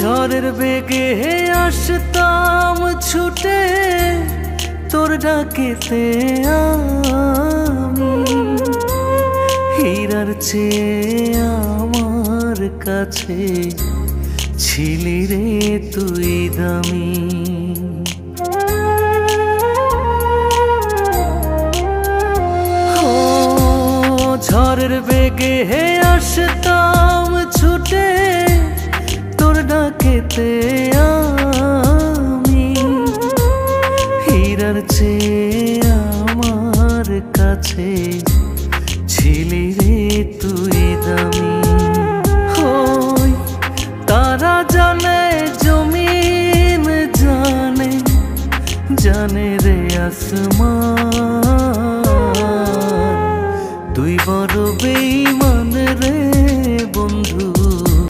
ঝড়ের বেগে আসতাম ছুটে তোর ডাকেতে আমি, হীরার চেয়ে আমার কাছে ছিলি রে তুই দামি। ঝড়ের বেগে আসতাম ছুটে তোর ডাকেতে আমি, হীরার চেয়ে আমার কাছে ছিলি রে তুই দামি। ওই তারা জানে জমিন জানে, জানে রে আসমান, তুই বড় বেঈমান রে